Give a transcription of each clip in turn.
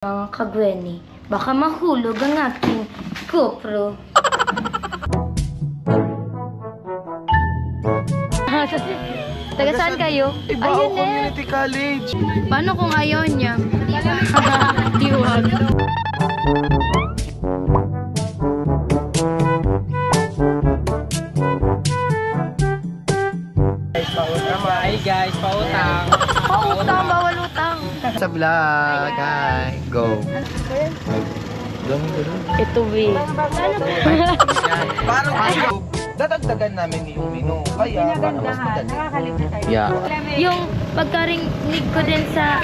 Mga kagweni, baka mahulog ang aking GoPro. Taga saan kayo? Ibao Community College. Paano kung ayaw niya? Diwag. Hi guys, pautang. Pautang, bawal utang. Sa vlog, hi. Go. Ito, B. Parang dadagdagan namin yung menu. Kaya para mas madali. Yeah. Yung pagkarinig ko din sa...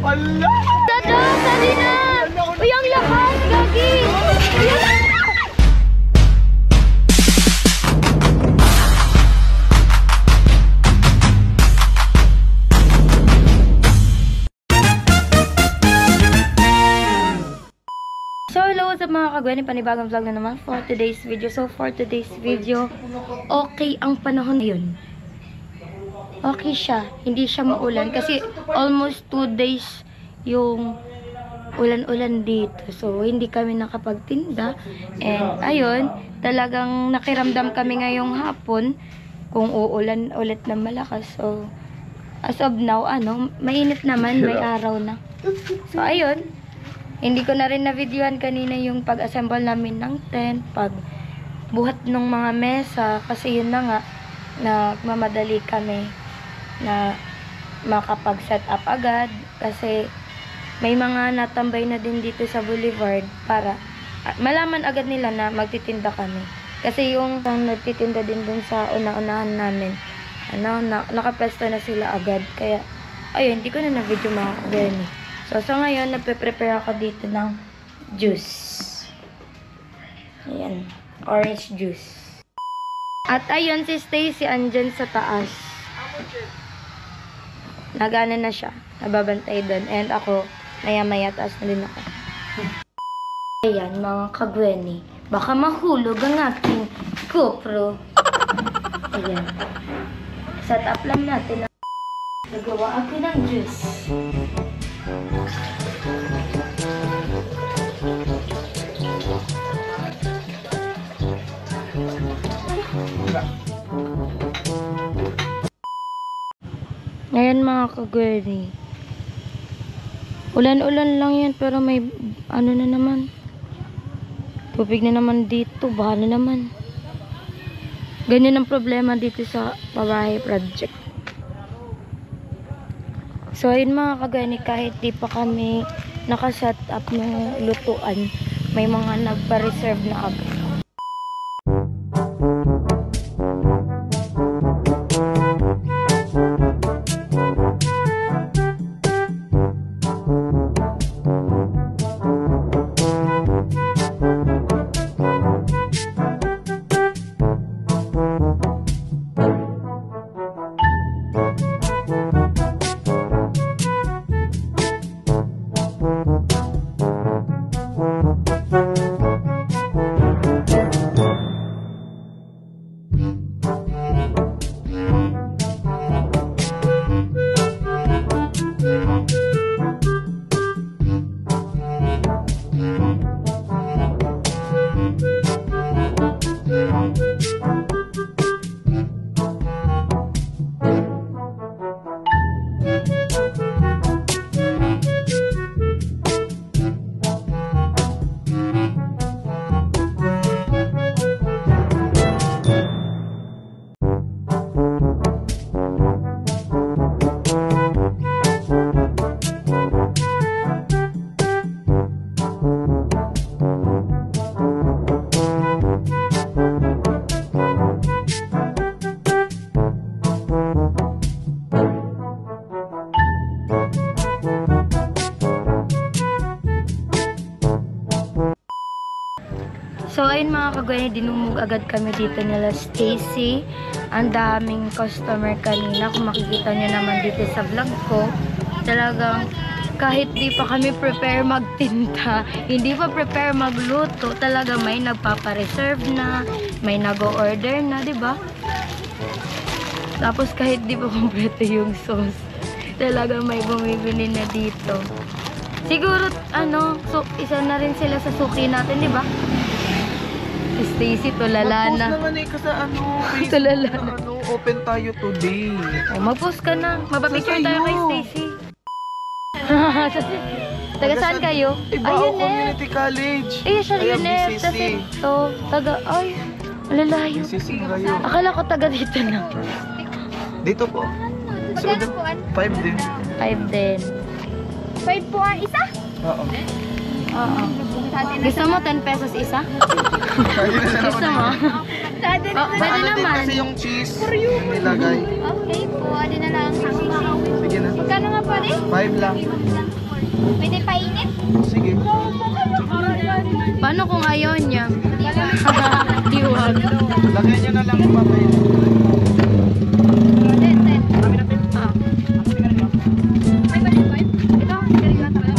Allah! Dada, sali na! Uy, ang lakas, Gagi! So, hello, what's up mga kagweni? Panibagong vlog na naman for today's video. So, for today's video, okay ang panahon ngayon. Okay siya. Hindi siya maulan. Kasi almost 2 days yung ulan-ulan dito. So, hindi kami nakapagtinda. And, ayun, talagang nakiramdam kami ngayong hapon kung uulan ulit na malakas. So, as of now, mainit naman. May araw na. So, ayun. Hindi ko na rin na-videoan kanina yung pag-assemble namin ng tent, pag-buhat ng mga mesa, kasi yun na nga, nagmamadali kami na makapag-set up agad, kasi may mga natambay na din dito sa Boulevard para malaman agad nila na magtitinda kami. Kasi yung nagtitinda din dun sa una-unahan namin, nakapesta na sila agad, kaya ayun, hindi ko na na-video mga kagweni. So, ngayon, nagpe-prepare ako dito ng juice. Ayan. Orange juice. At ayun, si Stacy andyan sa taas. Nagana na siya. Nababantay doon. And ako, maya-maya taas na din ako. Ayan, mga kagweni. Baka mahulog ang aking GoPro. Ayan. Set up lang natin. Nagawa ako ng juice. Ngayon mga kagweni, ulan-ulan lang yan pero may na naman, tubig na naman dito, baha na naman. Ganyan ang problema dito sa Pabahay Project. So ayun mga kagweni, kahit di pa kami nakaset up ng lutuan, may mga nagpa-reserve na agad. So, ayun mga kagweni, dinumog agad kami dito nila Stacy. Ang daming customer kanina. Kung makikita nyo naman dito sa vlog ko, talagang kahit di pa kami prepare magtinda, hindi pa prepare magluto, talaga may nagpapa-reserve na, may nag-o-order na, di ba? Tapos kahit di pa kompleto yung sauce, Talaga may bumibili na dito. Siguro, so, isa na rin sila sa suki natin, di ba? Si Stacy, tulala Mag-post na. naman sa Facebook Tulala na na. open tayo today. Oh, mag-post ka na. Mapapicture Sa tayo kay sa'yo. Stacy. Taga saan kayo? Ibao Ayun Community College. Eh, siya Ay, yun eh. BCC. Tapos ito, ay, malalayo. BCC kayo. Akala ko taga dito na. Dito po. Magkano po? 5 din. 5 din. 5 po ang isa? Oo. Oo. Gusto mo 10 pesos isa? Pwede na siya Gusto naman. mo? Sa atin Oh, naman. pwede Ano din naman. kasi yung cheese nilagay. Okay po, adi na lang. Sige na. Magkano nga po rin? 5 lang. Pwede painit? Sige. Paano kung ayaw niya? Diwag. Lagyan nyo na lang papay. Ah. May balik ba? Ito, galing lang tayo.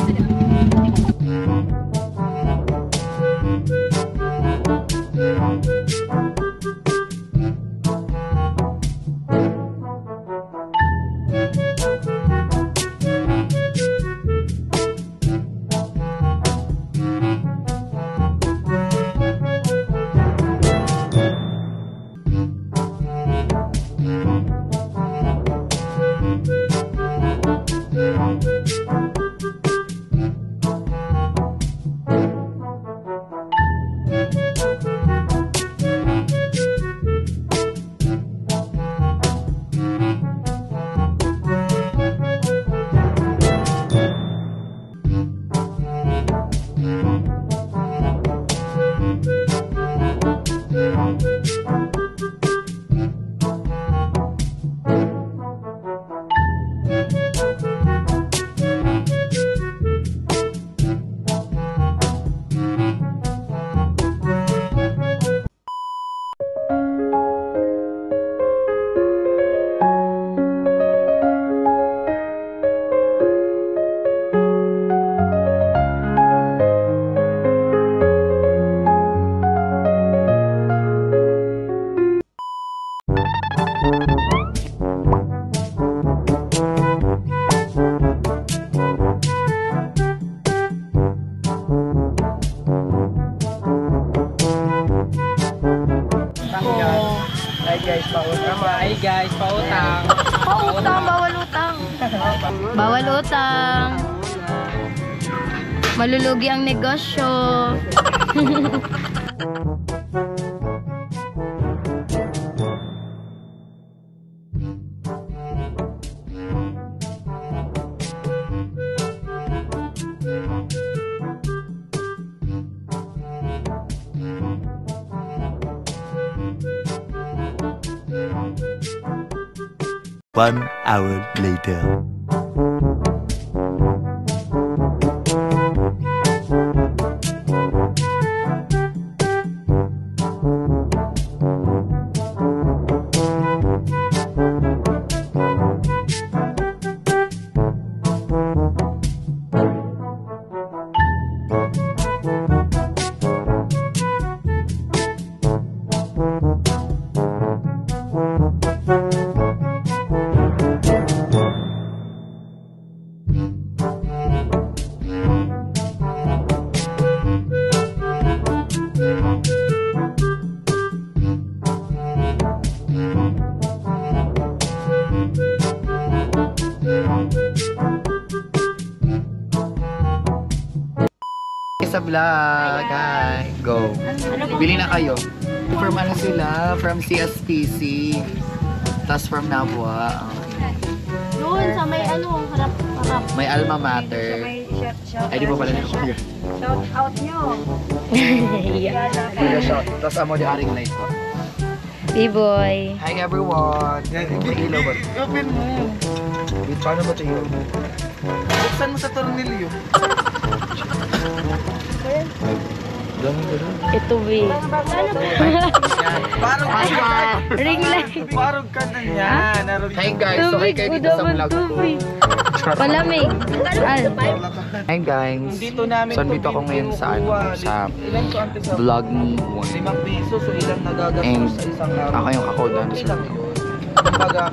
Hi guys, pautang. Hi guys, pautang. Pautang, bawal utang. Bawal utang. Malulugi ang negosyo. One hour later. Sa vlog, hi, go. Bili na kayo. From ano sila? From CSPC. Tapos from Nabua. Doon sa may ano, harap. May alma mater. Ay, di ba pala nila kuya? Shout out nyo. Kuya shout. Tapos amo di aring light ko. B-boy. Hi everyone. Mag-ilaw ba? Open mo. Wait, paano ba ito yun? Buksan mo sa tornilyo. Dami ba doon? Ito, B. Parang Ring light. Parang ka na yan. Hi guys, so hi kayo dito sa vlog ko. Palamig. Hi guys. So dito ako ngayon sa sa vlog ni 5 piso, so ilang nagagastos And sa isang araw? ako yung kakoda sa aga.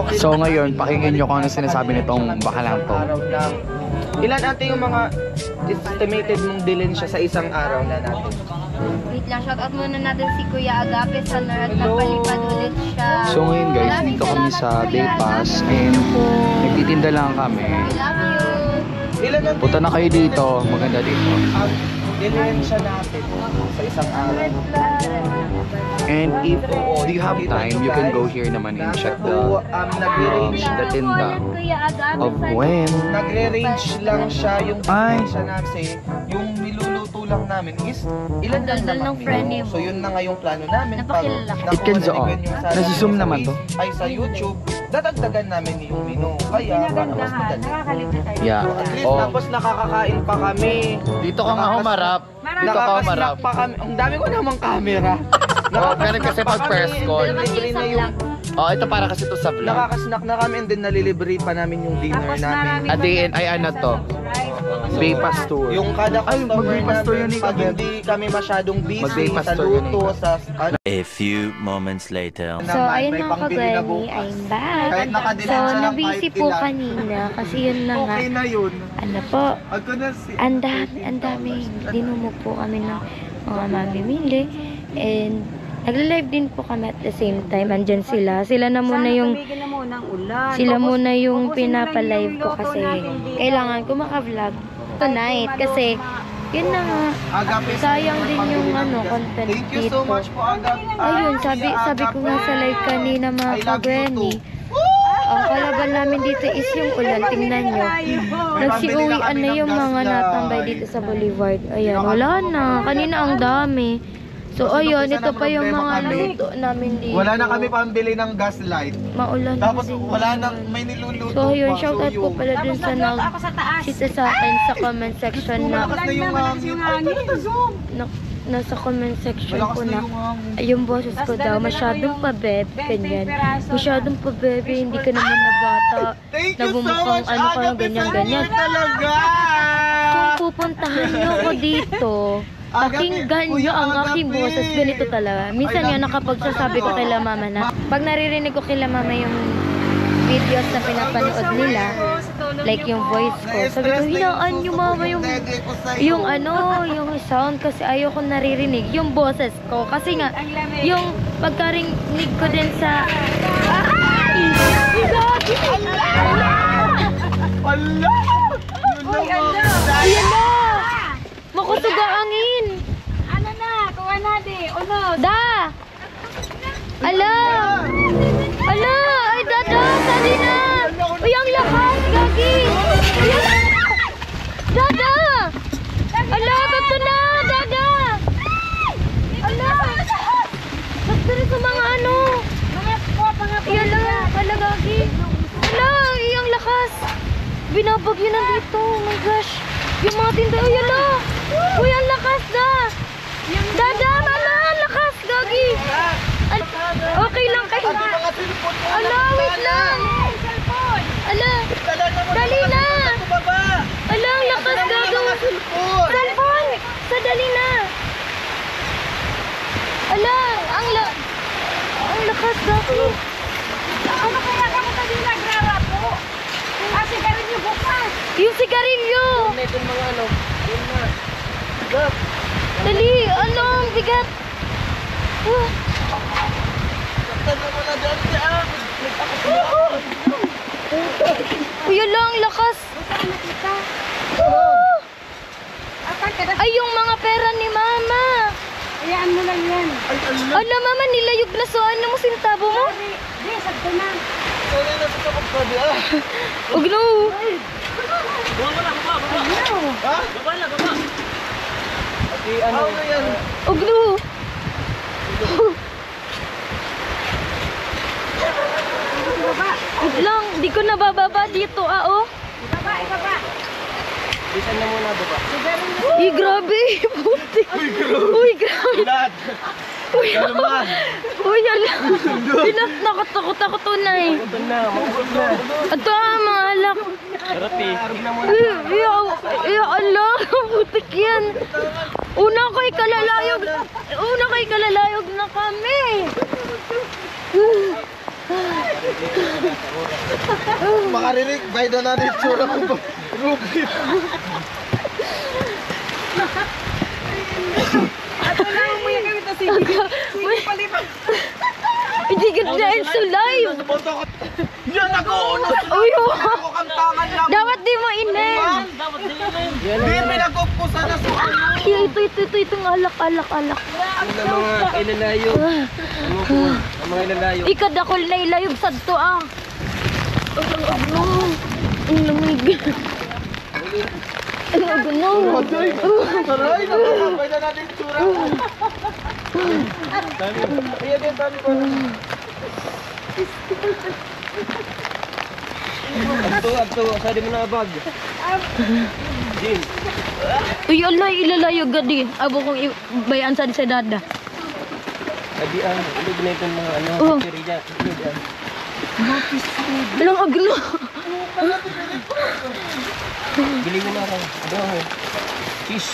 Okay. So ngayon, pakinggan nyo kung ano sinasabi nitong bakalang to. Araw lang. Ilan ate yung mga estimated mong bilhin siya sa isang araw na natin? Wait lang, shoutout muna natin si Kuya Agape sa at napalipad ulit siya. So ngayon guys, dito kami sa Daypass and nagtitinda lang kami. I love you. Ilan ang Punta na kayo dito, maganda dito. ang bilhin siya natin sa isang araw? And if you have time, you can go here naman and check the nagre-range the tinda Kuya Agape of when. nagre-range lang siya yung Ay. bilhin siya natin. Yung niluluto lang namin is ilan lang Daldal naman ng friend menu. mo. So yun na nga yung plano namin. Napakilalaki. It can zo. Nasi-zoom naman to. Ay sa YouTube, dadagdagan namin yung menu. Kaya para mas madali. Yeah. At least Oh, tapos nakakakain pa kami. dito ka nga humarap. Dito ka humarap. Nakakasnack pa kami. Ang dami ko namang camera. Oh, ganun kasi pag press call. Libre na yung Oh, ito para kasi to sa vlog. nakakasnack na kami and then nalilibre pa namin yung dinner namin. At the end, ay ano to? Daypass tour. Yung kada Ay, customer mag-Daypass tour namin, yan eh, pag Kabeb. hindi kami masyadong busy Mag-Daypass sa tour yan eh, luto, Kabeb. sa ano, A few moments later. So, ayun may mga pangbili na kagwani, bukas. I'm back. Kahit So, nakadilan siya ng nabisi kahit po ilan. kanina kasi yun na nga. Okay na yun. Ano po, Ako na si... ang dami, dinumo po kami ng mga mamimili. And, nagla-live din po kami at the same time. Andyan sila. Sila muna yung pinapalive ko kasi kailangan ko maka-vlog tonight kasi yun na nga. Agape, Sayang din pangbili yung ng ano, gas. content Thank you so dito. much po, Agape. Ayun, sabi ko nga sa live kanina mga I love you kagwani. Ang kalaban namin dito is yung ulan. Tingnan nyo. Nagsiuwian na yung mga natambay dito sa Boulevard. Ayan, wala na. Kanina ang dami. So, ayun, ito pa yung mga luto namin dito. Wala na kami pambili ng gas light. Maulan Tapos na din. wala yun. nang may niluluto So, yun, pa. shoutout po pala dun sa sita sa akin sa comment section na, Malakas na yung hangin. Ay, talaga zoom. nasa comment section Malakas ko na na yung hangin. yung boses ko daw masyadong pabebe, ganyan. Masyadong pabebe, hindi ka naman na bata. Thank you so Nagmumukhang much, ano ka, Agape, ganyan-ganyan. sa talaga. Kung pupuntahan nyo ko dito, pakinggan nyo ang aking boses. Ganito talaga. Minsan nga nakapagsasabi ko kila mama na, pag naririnig ko kila mama yung videos na pinapanood nila, like yung voice ko, sabi ko, hinaan nyo mama yung ano, yung sound kasi ayaw ko naririnig. Yung boses ko, kasi nga, yung pagkarinig ko din sa... Ay! Ala! Ayan na! Makusuga angin! Ano na? Kuha na di. Unos. Da! Ala! Ala! Ay, dada! Sali na! Uy, ang lakas! Gagi! Ayan na! Dada! Ala! Bato na! Dada! Ala! Bato na sa mga ano! Ayan na! Ala, Gagi! Ala! Ay, ang lakas! Binabagyo na dito! Oh my gosh! Yung mga tinda! Ayan na! Uy, ang lakas da! Dada! Mama! Ang lakas! Gagi! Okay lang kayo. Ala, wait lang. Ala, dali na. Ala, ang lakas gago. Cellphone. Sadali na. Ala, ang lakas gago. Ano kaya kamu tadi nagrara po? Ah, sigarilyo bukas. Yung sigarilyo. Itong mga ano. Yun na. Dali, ano, ang bigat. Uy, ala, ang lakas. Ay, yung mga pera ni mama. Ayan mo lang yan. Ala, mama, nilayog na so. Ano mo, sintabo mo? Di, sakto na. Ug no. Ano yan? Ug no. Ug lang, di ko nabababa dito, oh. Ibaba, ibaba. Bisan na muna, diba? Uy, grabe. Puti. Uy, grabe. Lahat. Uy, Kalma. uy, ala. Nakakatakot ako na eh. Ito na, mabukod na. Ito mga alak. Harap na muna. Allah, putik yan. Una kay kalalayog na kami. Makarinig, by the natin tsura ko. Ruby. At wala umuya kami to sige. Sige palibag. Hindi ka na so live. Yan ako! Uy, Ako kantangan lang! dapat di mo inin. Di pinagkukusa na sa ano! Kaya ito, alak. Ang mga ilalayo. Ang mga ilalayo. Ikadakol na ilayog sa to ah. Ang lamig. Ano gano? Aray! Nakakabay na natin tsura ko. Ayan din, dami ko. Agto, sadi mo na bag. Jin. Uy, alay, ilalayog gadi. Abo kong bayan sa dada. Adi ang, ilog na itong mga ano, Oh. pizzeria. Ilog ang. Walang agno. Bili mo na rin. Ano? Fish.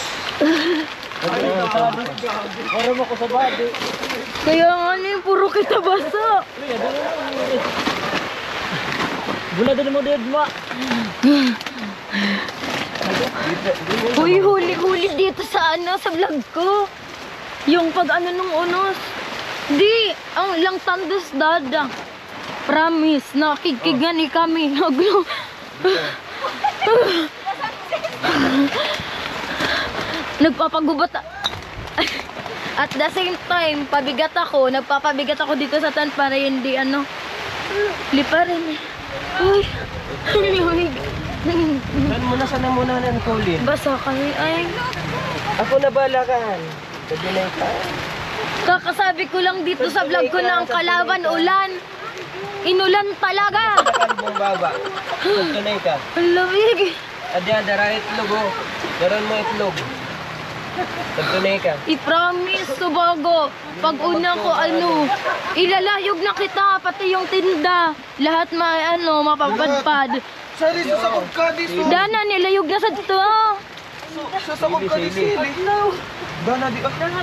Oram ako sa bado. Kaya nga yung puro kita basa. Bula din mo din ma. Uy, huli dito sa sa vlog ko. Yung pag nung unos. Di, ang lang tandos dada. Promise, nakikigyan ni kami. Agno. Nagpapagubat. At the same time, nagpapabigat ako dito sa tan para hindi liparin. Uy, lamig. Sana muna na Colin. Basa kami ay. Ako na balakan. Sabi na ka. Kakasabi ko lang dito sa vlog ko na ang kalaban ulan. Inulan talaga. Kalbong baba. Tunay ka. Ang lamig. Adya, dara itlog oh. Daran mo itlog. Tunay ka. I-promise subago. Pag una ko ilalayog na kita pati yung tinda. Lahat mapapadpad. Sari, sasakog ka dito. Dana nilayog na sa dito. Sasakog ka dito. Dana di ka. Dana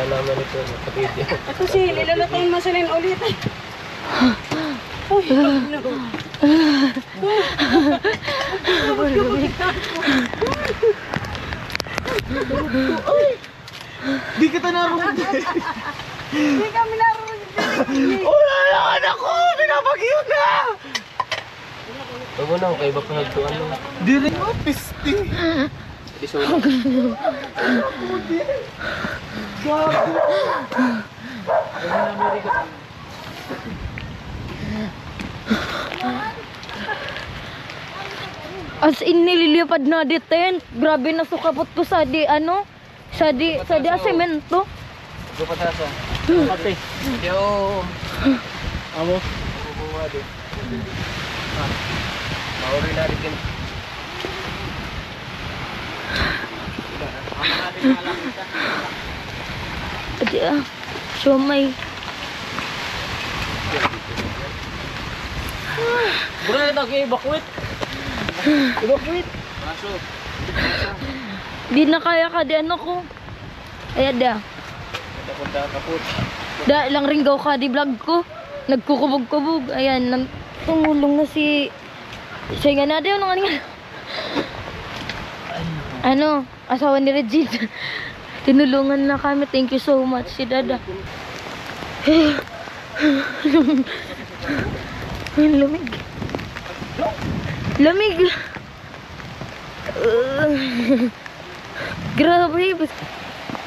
naman ito. Kapiti. Ito si lilalatayin mo sila ulit. Di kita naroon. Hindi kami naroon. Wala na anak ko! Pinapagiyod na! Huwag mo na, kay iba pa nagtuan mo. Di rin mo, pisti. Di so lang. As in nililipad na di tent. Grabe na sukapot ko sa di asemento. Gupatasa. Pati. Yo. Amo. Bubuha di. Mauri na rin. Adi siomay. Bro, ito kayo, bakwit. Bakwit. Maso. Di na kaya ka di ko. Ayan da. Punta kaput. Da lang ringgaw ka di vlog ko. Nagkukubog-kubog. Ayan, tumulong na si siya nga na di asawa ni Regine. Tinulungan na kami. Thank you so much si Dada. Lamig. Lamig.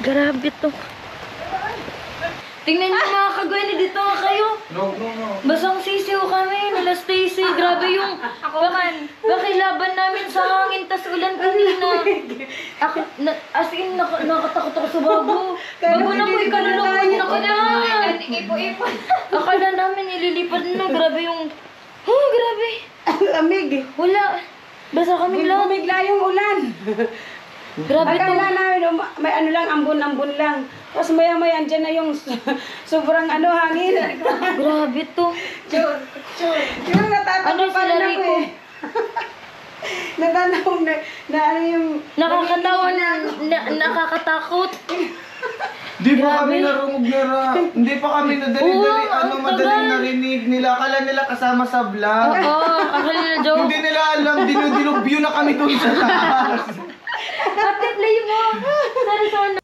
Grabe to. Tingnan niyo mga kagwani, dito nga kayo. Basang sisiw kami, nila Stacy. Grabe yung pakilaban namin sa hangin, tas ulan kanina. As in, nakatakot ako sa bago. Bago na po ikalulungan na ka na. Ipo-ipo. Akala namin ililipad na. Grabe yung... Oh, grabe. Lamig. Wala. Basa kami lahat. Bumigla yung ulan. Grabe to. Akala namin, may ambon-ambon lang. Tapos maya-maya, andyan na yung sobrang hangin. Grabe to. Yung natatawa Ano pa sila rin ako Rico? eh. Natanaw na yung... Nakakatawa na, nakakatakot. Di pa kami narungog nila. Hindi pa kami nadali-dali, Oo, madaling narinig nila. Akala nila kasama sa vlog. Oo, akala nila joke. Hindi nila alam, dinudilog view na kami doon sa taas. Ate, play mo. Sorry, sorry.